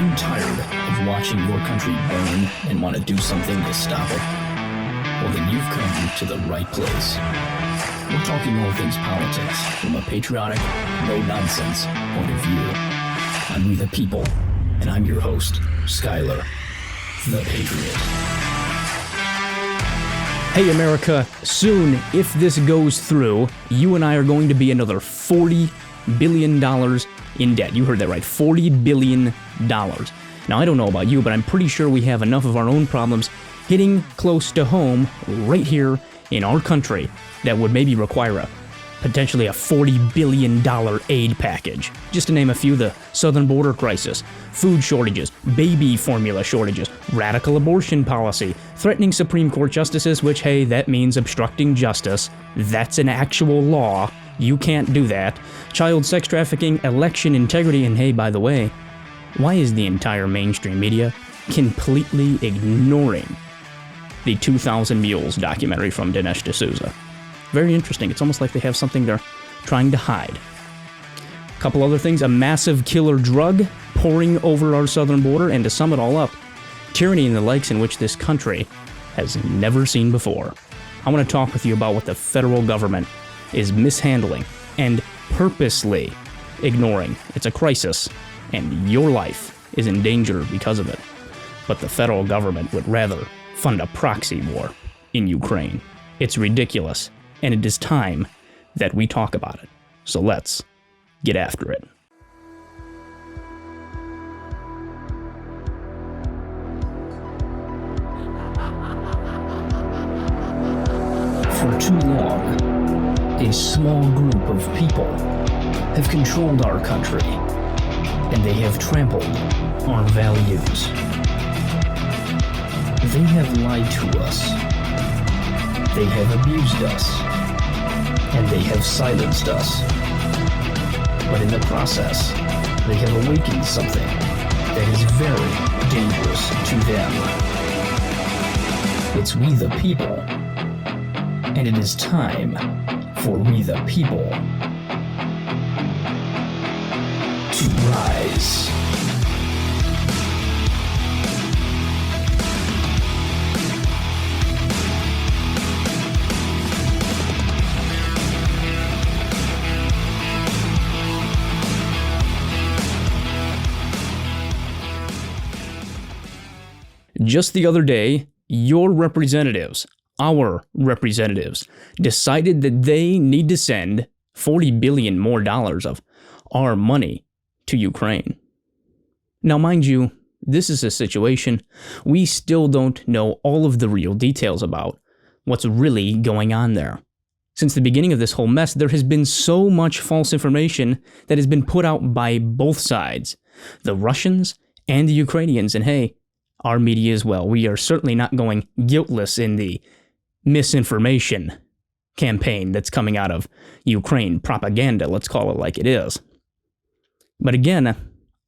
you tired of watching your country burn and want to do something to stop it? Well, then you've come to the right place. We're talking all things politics from a patriotic, no-nonsense point of view. I'm We the People, and I'm your host, Skylar, the Patriot. Hey America, soon, if this goes through, you and I are going to be another $40 billion in debt. You heard that right, $40 billion. Now, I don't know about you, but I'm pretty sure we have enough of our own problems hitting close to home right here in our country that would maybe require potentially a $40 billion aid package. Just to name a few, the southern border crisis, food shortages, baby formula shortages, radical abortion policy, threatening Supreme Court justices, which, hey, that means obstructing justice. That's an actual law. You can't do that. Child sex trafficking, election integrity, and hey, by the way, why is the entire mainstream media completely ignoring the 2000 Mules documentary from Dinesh D'Souza? Very interesting. It's almost like they have something they're trying to hide. A couple other things, a massive killer drug pouring over our southern border, and to sum it all up, tyranny and the likes in which this country has never seen before. I want to talk with you about what the federal government is mishandling and purposely ignoring. It's a crisis, and your life is in danger because of it. But the federal government would rather fund a proxy war in Ukraine. It's ridiculous, and it is time that we talk about it. So let's get after it. For too long, a small group of people have controlled our country, and they have trampled our values. They have lied to us. They have abused us. And they have silenced us. But in the process, they have awakened something that is very dangerous to them. It's we the people. And it is time for we the people to rise. Just the other day, your representatives, our representatives, decided that they need to send $40 billion more of our money to Ukraine. Now, mind you, this is a situation we still don't know all of the real details about what's really going on there. Since the beginning of this whole mess, there has been so much false information that has been put out by both sides, the Russians and the Ukrainians, and hey, our media as well. We are certainly not going guiltless in the misinformation campaign that's coming out of Ukraine propaganda, let's call it like it is. But again,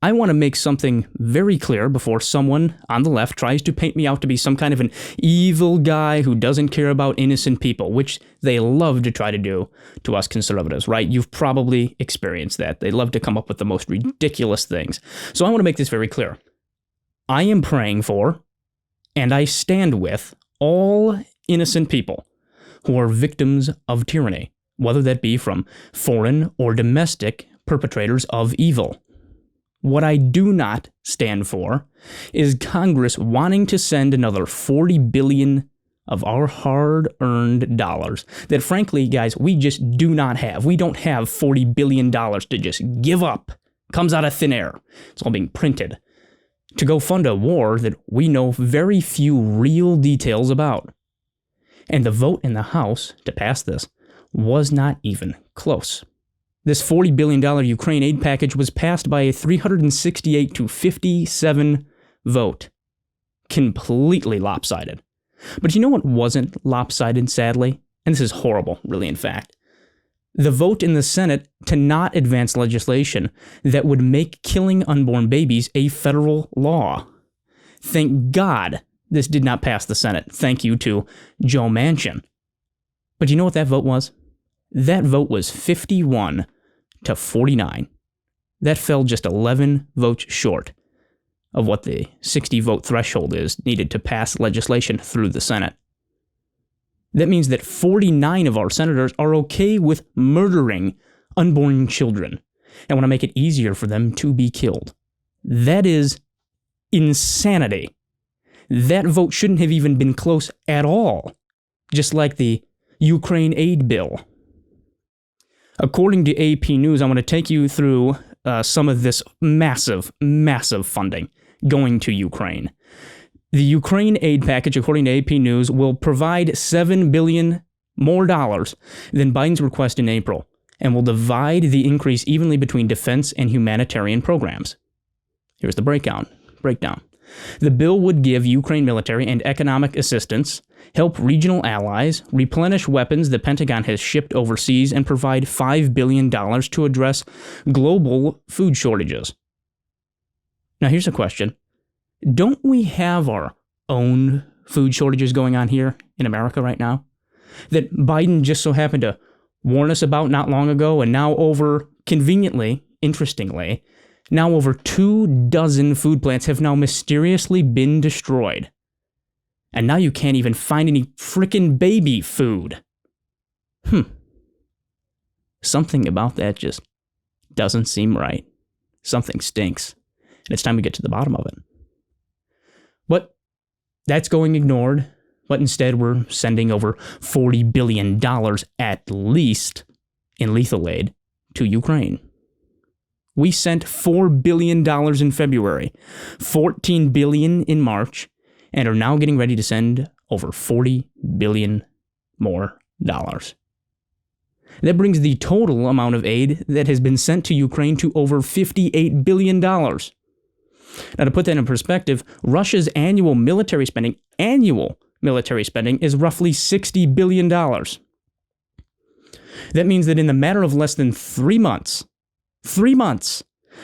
I want to make something very clear before someone on the left tries to paint me out to be some kind of an evil guy who doesn't care about innocent people, which they love to try to do to us conservatives, right? You've probably experienced that. They love to come up with the most ridiculous things. So I want to make this very clear. I am praying for, and I stand with, all innocent people who are victims of tyranny, whether that be from foreign or domestic perpetrators of evil. What I do not stand for is Congress wanting to send another $40 billion of our hard-earned dollars that, frankly, guys, we just do not have. We don't have $40 billion to just give up. Comes out of thin air. It's all being printed to go fund a war that we know very few real details about. And the vote in the House to pass this was not even close. This $40 billion Ukraine aid package was passed by a 368 to 57 vote. Completely lopsided. But you know what wasn't lopsided, sadly? And this is horrible, really, in fact. The vote in the Senate to not advance legislation that would make killing unborn babies a federal law. Thank God this did not pass the Senate. Thank you to Joe Manchin. But you know what that vote was? That vote was 51 to 49. That fell just 11 votes short of what the 60-vote threshold is needed to pass legislation through the Senate. That means that 49 of our senators are okay with murdering unborn children and want to make it easier for them to be killed. That is insanity. That vote shouldn't have even been close at all, just like the Ukraine aid bill. According to AP News, I want to take you through some of this massive, massive funding going to Ukraine. The Ukraine aid package, according to AP News, will provide $7 billion more dollars than Biden's request in April, and will divide the increase evenly between defense and humanitarian programs. Here's the breakdown. The bill would give Ukraine military and economic assistance, help regional allies, replenish weapons the Pentagon has shipped overseas, and provide $5 billion to address global food shortages. Now here's a question. Don't we have our own food shortages going on here in America right now? That Biden just so happened to warn us about not long ago, and now interestingly, over 24 food plants have now mysteriously been destroyed. And now you can't even find any frickin' baby food. Something about that just doesn't seem right. Something stinks. And it's time we get to the bottom of it. But that's going ignored. But instead, we're sending over $40 billion at least in lethal aid to Ukraine. We sent $4 billion in February, $14 billion in March, and are now getting ready to send over $40 billion more dollars. That brings the total amount of aid that has been sent to Ukraine to over $58 billion. Now, to put that in perspective, Russia's annual military spending is roughly $60 billion. That means that in the matter of less than 3 months,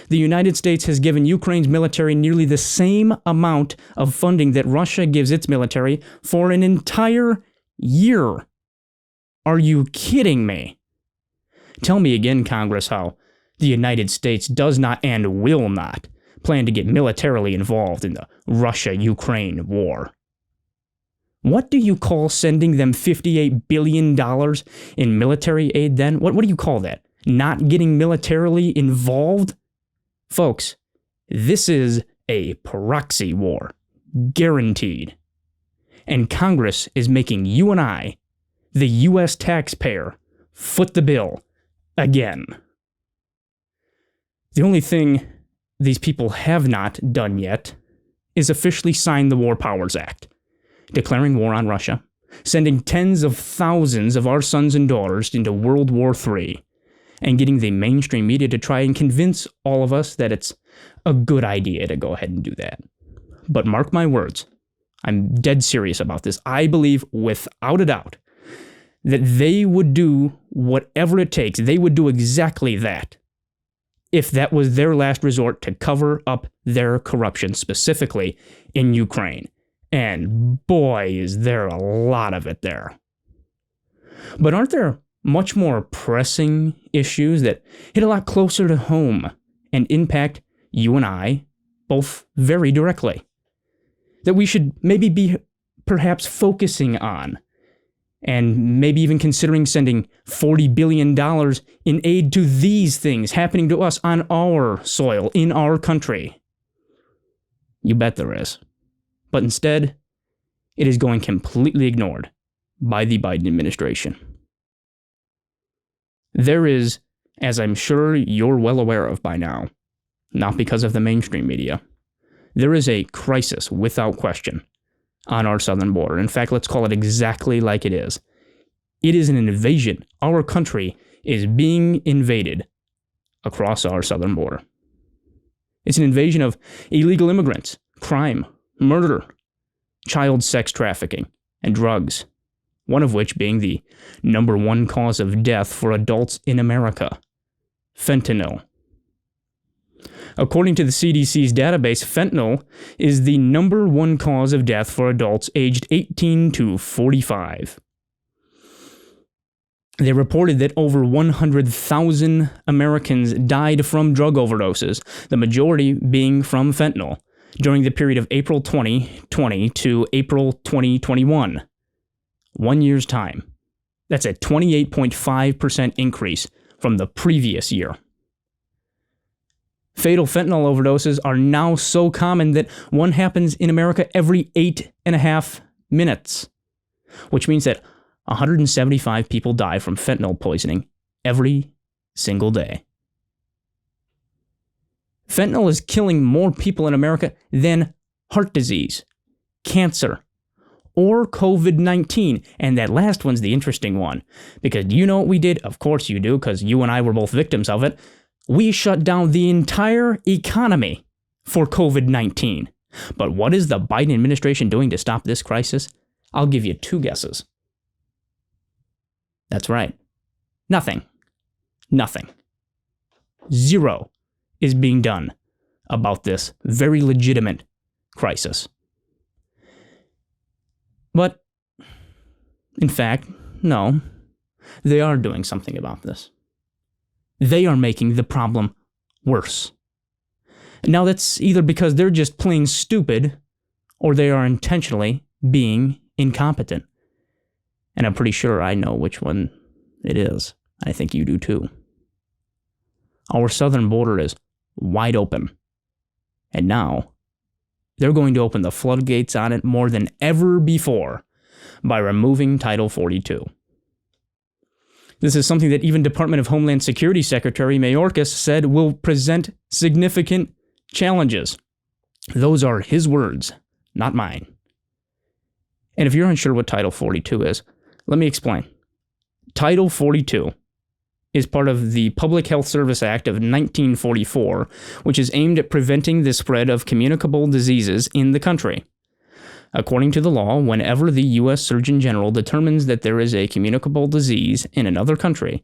the United States has given Ukraine's military nearly the same amount of funding that Russia gives its military for an entire year. Are you kidding me? Tell me again, Congress, how the United States does not and will not plan to get militarily involved in the Russia-Ukraine war. What do you call sending them $58 billion in military aid then? What do you call that? Not getting militarily involved? Folks, this is a proxy war. Guaranteed. And Congress is making you and I, the U.S. taxpayer, foot the bill again. The only thing these people have not done yet is officially sign the War Powers Act, declaring war on Russia, sending tens of thousands of our sons and daughters into World War III, and getting the mainstream media to try and convince all of us that it's a good idea to go ahead and do that. But mark my words, I'm dead serious about this. I believe, without a doubt, that they would do whatever it takes. They would do exactly that if that was their last resort to cover up their corruption, specifically in Ukraine. And boy, is there a lot of it there. But aren't there much more pressing issues that hit a lot closer to home and impact you and I both very directly, that we should maybe be perhaps focusing on, and maybe even considering sending $40 billion in aid to these things happening to us on our soil, in our country? You bet there is. But instead, it is going completely ignored by the Biden administration. There is, as I'm sure you're well aware of by now, not because of the mainstream media, there is a crisis without question on our southern border. In fact, let's call it exactly like it is. It is an invasion. Our country is being invaded across our southern border. It's an invasion of illegal immigrants, crime, murder, child sex trafficking, and drugs, one of which being the #1 cause of death for adults in America, fentanyl. According to the CDC's database, fentanyl is the #1 cause of death for adults aged 18 to 45. They reported that over 100,000 Americans died from drug overdoses, the majority being from fentanyl, during the period of April 2020 to April 2021. 1 year's time. That's a 28.5% increase from the previous year. Fatal fentanyl overdoses are now so common that one happens in America every 8.5 minutes, which means that 175 people die from fentanyl poisoning every single day. Fentanyl is killing more people in America than heart disease, cancer, or COVID-19. And that last one's the interesting one. Because do you know what we did? Of course you do, because you and I were both victims of it. We shut down the entire economy for COVID-19. But what is the Biden administration doing to stop this crisis? I'll give you 2 guesses. That's right. Nothing. Nothing. Zero is being done about this very legitimate crisis. But, in fact, no, they are doing something about this. They are making the problem worse. Now, that's either because they're just plain stupid, or they are intentionally being incompetent. And I'm pretty sure I know which one it is. I think you do too. Our southern border is wide open. And now, they're going to open the floodgates on it more than ever before by removing Title 42. This is something that even Department of Homeland Security Secretary Mayorkas said will present significant challenges. Those are his words, not mine. And if you're unsure what Title 42 is, let me explain. Title 42 is part of the Public Health Service Act of 1944, which is aimed at preventing the spread of communicable diseases in the country. According to the law, whenever the U.S. Surgeon General determines that there is a communicable disease in another country,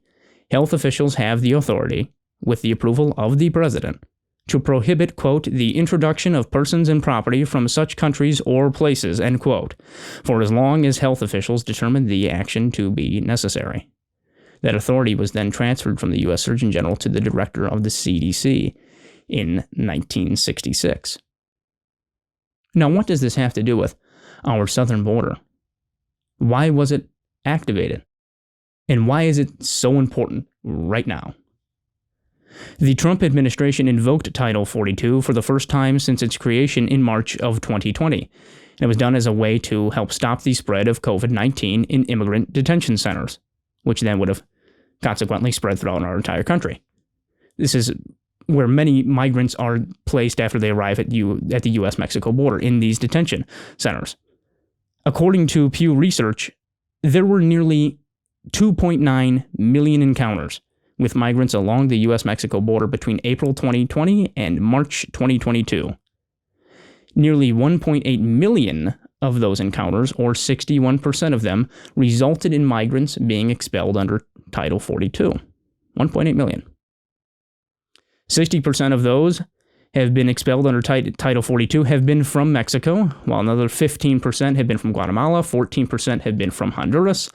health officials have the authority, with the approval of the President, to prohibit, quote, the introduction of persons and property from such countries or places, end quote, for as long as health officials determine the action to be necessary. That authority was then transferred from the U.S. Surgeon General to the director of the CDC in 1966. Now, what does this have to do with our southern border? Why was it activated? And why is it so important right now? The Trump administration invoked Title 42 for the first time since its creation in March of 2020. It was done as a way to help stop the spread of COVID-19 in immigrant detention centers, which then would have consequently spread throughout our entire country. This is where many migrants are placed after they arrive at the U.S.-Mexico border in these detention centers. According to Pew Research, there were nearly 2.9 million encounters with migrants along the U.S.-Mexico border between April 2020 and March 2022. Nearly 1.8 million of those encounters, or 61% of them, resulted in migrants being expelled under Title 42. 1.8 million. 60% of those have been expelled under Title 42 have been from Mexico, while another 15% have been from Guatemala, 14% have been from Honduras,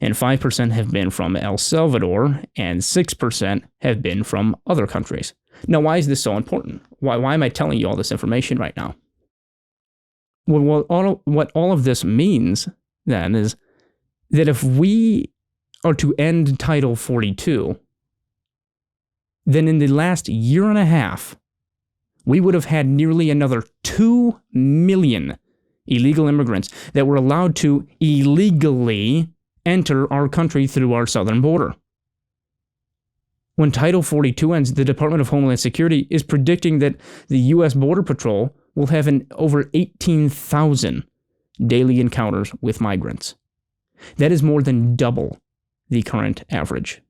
and 5% have been from El Salvador, and 6% have been from other countries. Now, why is this so important? Why am I telling you all this information right now? Well, what all of this means, then, is that if we are to end Title 42, then in the last year and a half, we would have had nearly another 2 million illegal immigrants that were allowed to illegally enter our country through our southern border. When Title 42 ends, the Department of Homeland Security is predicting that the U.S. Border Patrol will have over 18,000 daily encounters with migrants. That is more than double the current average.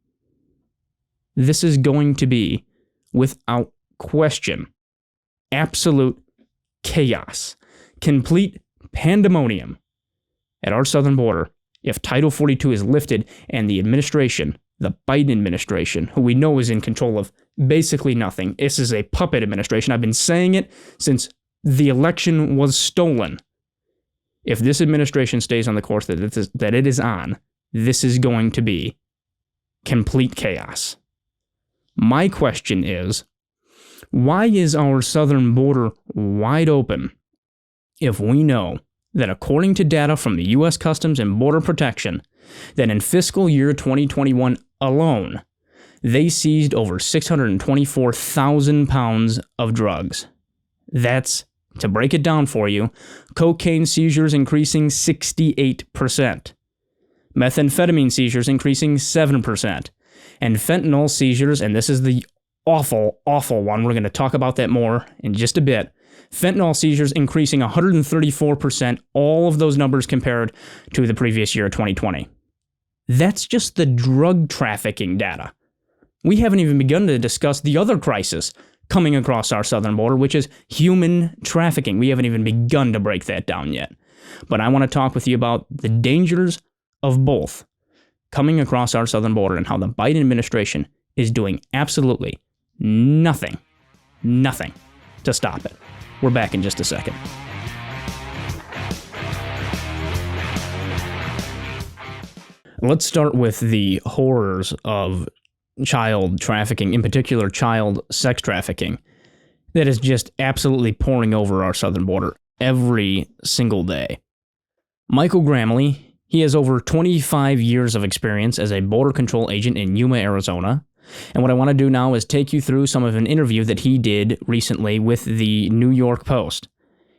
This is going to be, without question, absolute chaos, complete pandemonium at our southern border if Title 42 is lifted and the administration, the Biden administration, who we know is in control of basically nothing. This is a puppet administration. I've been saying it since the election was stolen. If this administration stays on the course that it is on, this is going to be complete chaos. My question is, Why is our southern border wide open if we know that according to data from the U.S. Customs and Border Protection, that in fiscal year 2021 alone, they seized over 624,000 pounds of drugs? That's, to break it down for you, cocaine seizures increasing 68%, methamphetamine seizures increasing 7%, and fentanyl seizures, and this is the awful, awful one, we're going to talk about that more in just a bit, fentanyl seizures increasing 134%, all of those numbers compared to the previous year, 2020. That's just the drug trafficking data. We haven't even begun to discuss the other crisis coming across our southern border, which is human trafficking. We haven't even begun to break that down yet. But I want to talk with you about the dangers of both coming across our southern border and how the Biden administration is doing absolutely nothing to stop it. We're back in just a second. Let's start with the horrors of child trafficking, in particular child sex trafficking, that is just absolutely pouring over our southern border every single day. Michael Gramley, he has over 25 years of experience as a border control agent in Yuma, Arizona. And what I want to do now is take you through some of an interview that he did recently with the New York Post.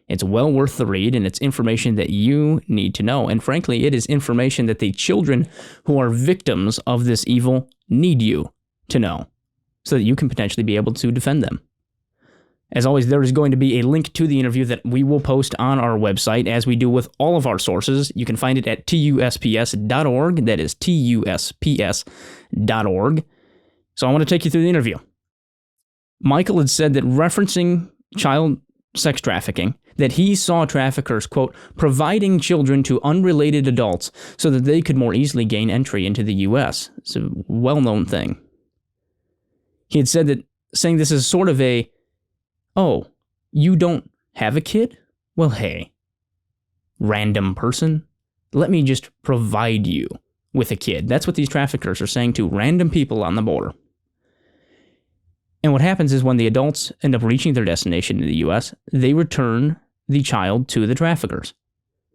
It's well worth the read, and it's information that you need to know. And frankly, it is information that the children who are victims of this evil need you to know, so that you can potentially be able to defend them. As always, there is going to be a link to the interview that we will post on our website, as we do with all of our sources. You can find it at tusps.org. That is tusps.org. So I want to take you through the interview. Michael had said that, referencing child sex trafficking, that he saw traffickers, quote, providing children to unrelated adults so that they could more easily gain entry into the U.S. It's a well-known thing. He had said that, saying this is sort of a, oh, you don't have a kid? Well, hey, random person, let me just provide you with a kid. That's what these traffickers are saying to random people on the border. And what happens is, when the adults end up reaching their destination in the U.S., they return the child to the traffickers,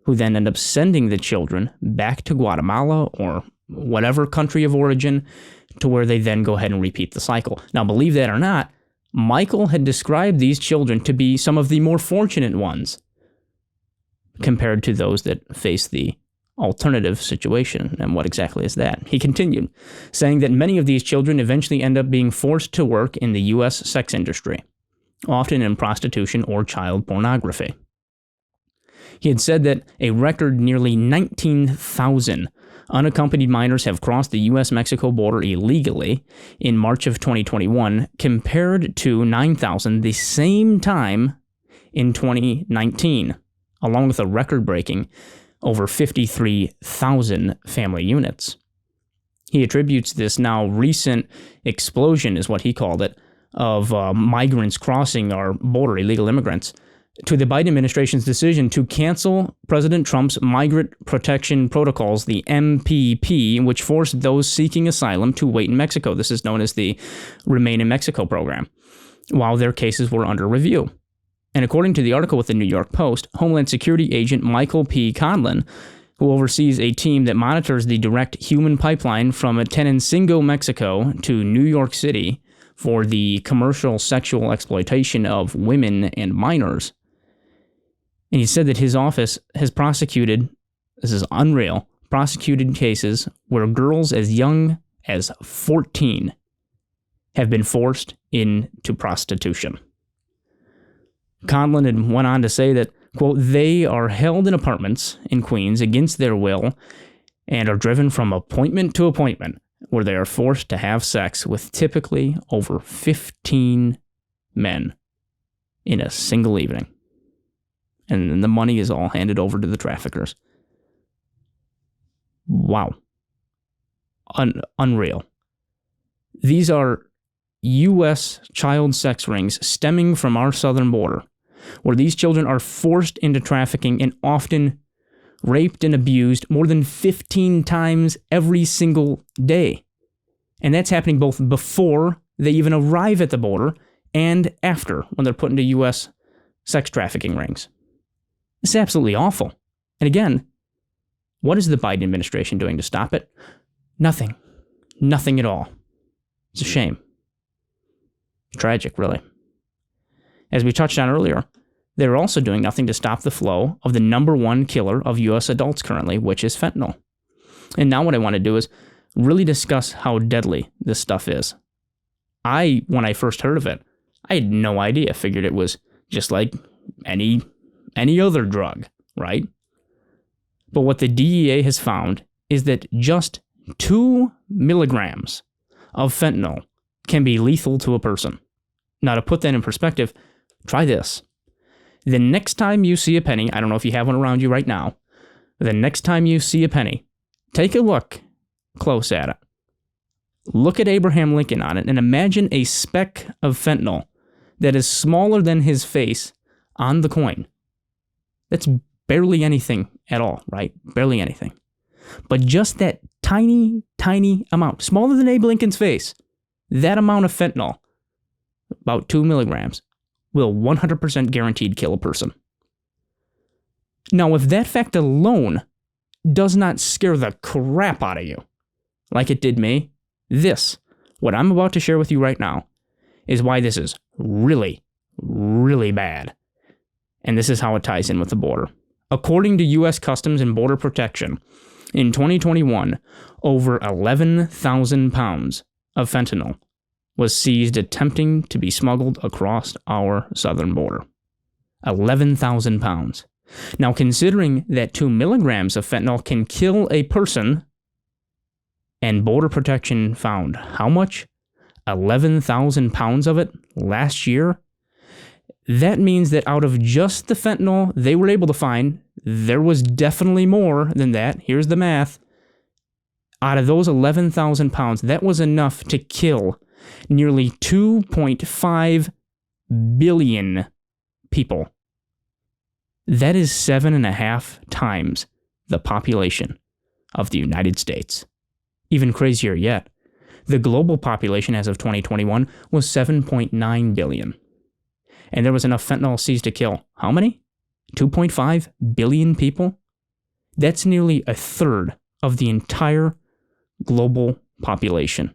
who then end up sending the children back to Guatemala or whatever country of origin, to where they then go ahead and repeat the cycle. Now, believe that or not, Michael had described these children to be some of the more fortunate ones compared to those that face the alternative situation. And what exactly is that? He continued, saying that many of these children eventually end up being forced to work in the U.S. sex industry, often in prostitution or child pornography. He had said that a record nearly 19,000 unaccompanied minors have crossed the U.S.-Mexico border illegally in March of 2021, compared to 9,000 the same time in 2019, along with a record-breaking over 53,000 family units. He attributes this now recent explosion, is what he called it, of migrants crossing our border, illegal immigrants, to the Biden administration's decision to cancel President Trump's Migrant Protection Protocols, the MPP, which forced those seeking asylum to wait in Mexico. This is known as the Remain in Mexico program, while their cases were under review. And according to the article with the New York Post, Homeland Security agent Michael P. Conlon, who oversees a team that monitors the direct human pipeline from Tenancingo, Mexico to New York City for the commercial sexual exploitation of women and minors. And he said that his office has prosecuted, this is unreal, prosecuted cases where girls as young as 14 have been forced into prostitution. Conlon had went on to say that, quote, they are held in apartments in Queens against their will and are driven from appointment to appointment, where they are forced to have sex with typically over 15 men in a single evening. And then the money is all handed over to the traffickers. Wow. Unreal. These are U.S. child sex rings stemming from our southern border, where these children are forced into trafficking and often raped and abused more than 15 times every single day. And that's happening both before they even arrive at the border and after when they're put into U.S. sex trafficking rings. It's absolutely awful. And again, what is the Biden administration doing to stop it? Nothing. Nothing at all. It's a shame. Tragic, really. As we touched on earlier, they're also doing nothing to stop the flow of the number one killer of U.S. adults currently, which is fentanyl. And now what I want to do is really discuss how deadly this stuff is. When I first heard of it, I had no idea. Figured it was just like any other drug, right? But what the DEA has found is that just 2 milligrams of fentanyl can be lethal to a person. Now, to put that in perspective, try this. The next time you see a penny, I don't know if you have one around you right now, the next time you see a penny, take a look close at it. Look at Abraham Lincoln on it and imagine a speck of fentanyl that is smaller than his face on the coin. That's barely anything at all, right? Barely anything. But just that tiny, tiny amount, smaller than Abe Lincoln's face, that amount of fentanyl, about 2 milligrams, will 100% guaranteed kill a person. Now, if that fact alone does not scare the crap out of you, like it did me, what I'm about to share with you right now, is why this is really, really bad. And this is how it ties in with the border. According to U.S. Customs and Border Protection, in 2021, over 11,000 pounds of fentanyl was seized attempting to be smuggled across our southern border. 11,000 pounds. Now, considering that 2 milligrams of fentanyl can kill a person, and Border Protection found how much? 11,000 pounds of it last year? That means that out of just the fentanyl they were able to find, there was definitely more than that. Here's the math. Out of those 11,000 pounds, that was enough to kill nearly 2.5 billion people. That is 7.5 times the population of the United States. Even crazier yet, the global population as of 2021 was 7.9 billion. And there was enough fentanyl seized to kill how many? 2.5 billion people? That's nearly a third of the entire global population.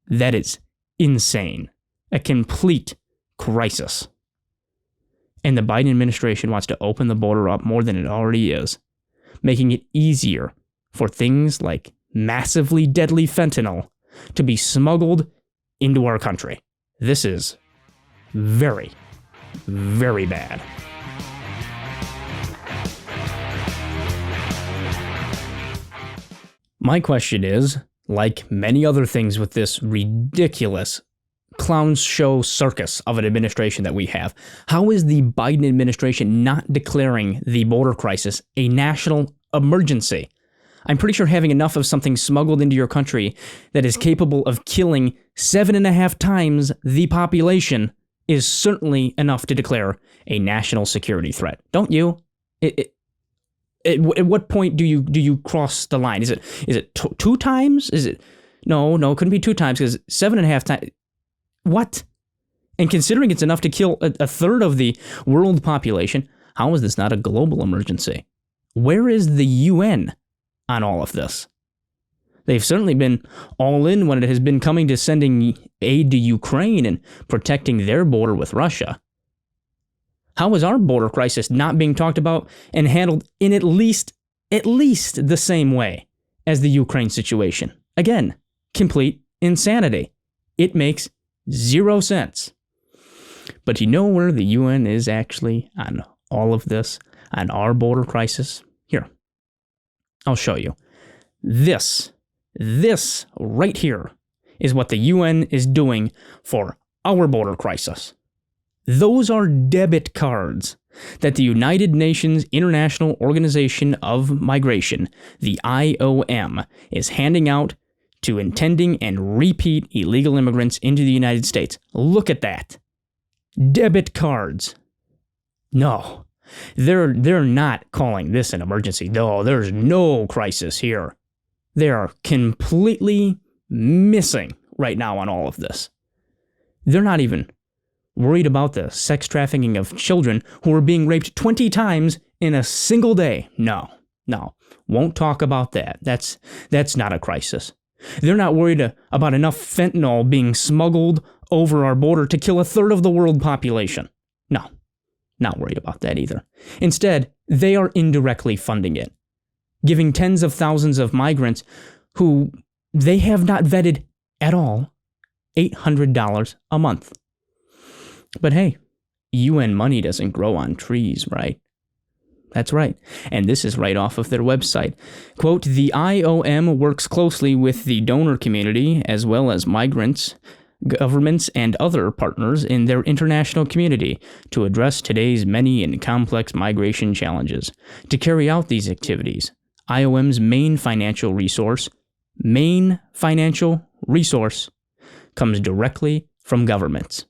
That is insane. A complete crisis. And the Biden administration wants to open the border up more than it already is, making it easier for things like massively deadly fentanyl to be smuggled into our country. This is very, very bad. My question is, like many other things with this ridiculous clown show circus of an administration that we have, how is the Biden administration not declaring the border crisis a national emergency? I'm pretty sure having enough of something smuggled into your country that is capable of killing 7.5 times the population is certainly enough to declare a national security threat. Don't you? At what point do you cross the line? Is it 2 times? Is it no? It couldn't be 2 times because 7.5 times. What? And considering it's enough to kill a third of the world population, how is this not a global emergency? Where is the UN on all of this? They've certainly been all in when it has been coming to sending aid to Ukraine and protecting their border with Russia. How is our border crisis not being talked about and handled in at least the same way as the Ukraine situation? Again, complete insanity. It makes 0 sense. But you know where the UN is actually on all of this, on our border crisis? Here, I'll show you. This right here is what the UN is doing for our border crisis. Those are debit cards that the United Nations International Organization of Migration, the IOM, is handing out to intending and repeat illegal immigrants into the United States. Look at that. Debit cards. No, they're not calling this an emergency. No, there's no crisis here. They are completely missing right now on all of this. They're not even Worried about the sex trafficking of children who are being raped 20 times in a single day. No. Won't talk about that. That's not a crisis. They're not worried about enough fentanyl being smuggled over our border to kill a third of the world population. No, not worried about that either. Instead, they are indirectly funding it, giving tens of thousands of migrants who they have not vetted at all $800 a month. But hey, UN money doesn't grow on trees, right? That's right. And this is right off of their website. Quote, the IOM works closely with the donor community as well as migrants, governments, and other partners in their international community to address today's many and complex migration challenges. To carry out these activities, IOM's main financial resource comes directly from governments.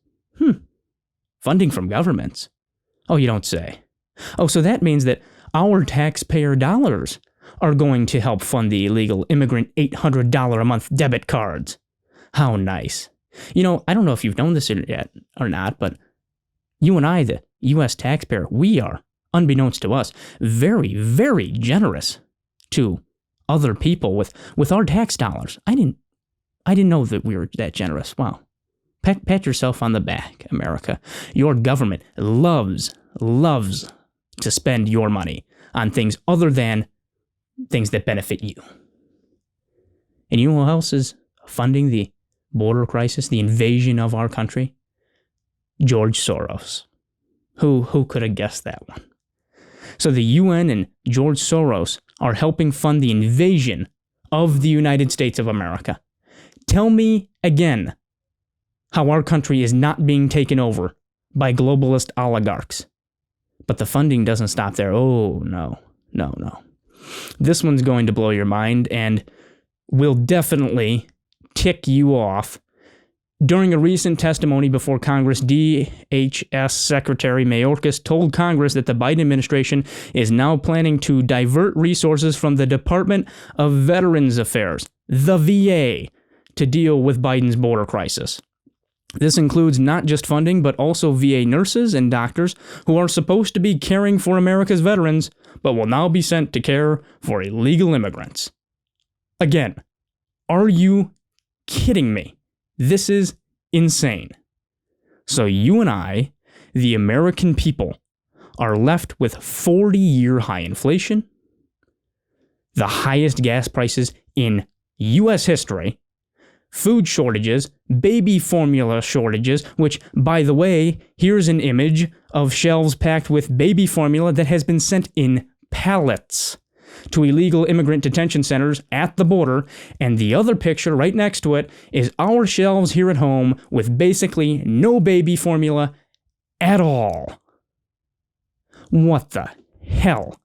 Funding from governments? Oh, you don't say. Oh, so that means that our taxpayer dollars are going to help fund the illegal immigrant $800 a month debit cards. How nice. You know, I don't know if you've known this yet or not, but you and I, the U.S. taxpayer, we are, unbeknownst to us, very, very generous to other people with our tax dollars. I didn't know that we were that generous. Wow. Pat yourself on the back, America. Your government loves to spend your money on things other than things that benefit you. And you know who else is funding the border crisis, the invasion of our country? George Soros. Who could have guessed that one? So the UN and George Soros are helping fund the invasion of the United States of America. Tell me again how our country is not being taken over by globalist oligarchs. But the funding doesn't stop there. Oh, no. This one's going to blow your mind and will definitely tick you off. During a recent testimony before Congress, DHS Secretary Mayorkas told Congress that the Biden administration is now planning to divert resources from the Department of Veterans Affairs, the VA, to deal with Biden's border crisis. This includes not just funding, but also VA nurses and doctors who are supposed to be caring for America's veterans, but will now be sent to care for illegal immigrants. Again, are you kidding me? This is insane. So you and I, the American people, are left with 40-year high inflation, the highest gas prices in U.S. history, food shortages, baby formula shortages, which, by the way, here's an image of shelves packed with baby formula that has been sent in pallets to illegal immigrant detention centers at the border, and the other picture right next to it is our shelves here at home with basically no baby formula at all. What the hell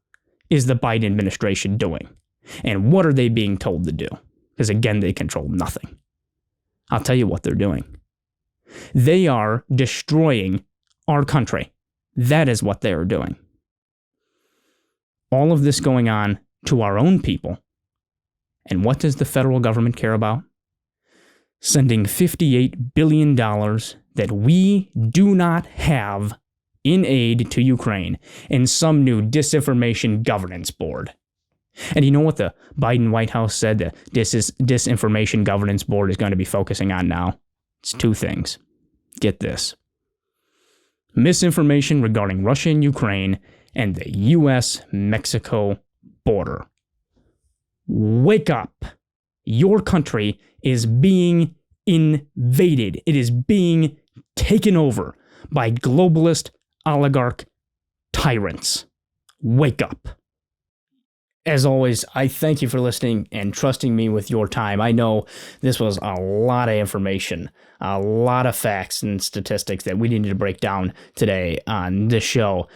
is the Biden administration doing? And what are they being told to do? Because again, they control nothing. I'll tell you what they're doing. They are destroying our country. That is what they are doing. All of this going on to our own people. And what does the federal government care about? Sending $58 billion that we do not have in aid to Ukraine in some new disinformation governance board. And you know what the Biden White House said that this disinformation governance board is going to be focusing on now? It's two things. Get this. Misinformation regarding Russia and Ukraine and the U.S.-Mexico border. Wake up. Your country is being invaded. It is being taken over by globalist oligarch tyrants. Wake up. As always, I thank you for listening and trusting me with your time. I know this was a lot of information, a lot of facts and statistics that we needed to break down today on this show.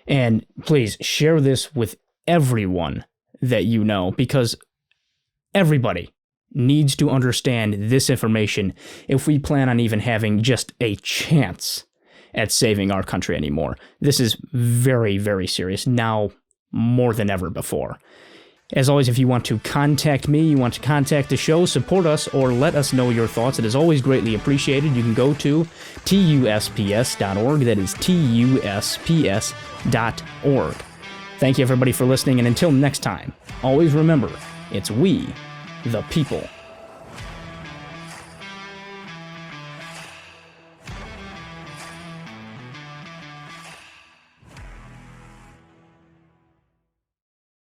And please share this with everyone that you know, because everybody needs to understand this information if we plan on even having just a chance at saving our country anymore. This is very, very serious now more than ever before. As always, if you want to contact me, you want to contact the show, support us, or let us know your thoughts, it is always greatly appreciated. You can go to TUSPS.org. That is TUSPS.org. Thank you, everybody, for listening, and until next time, always remember, it's we, the people.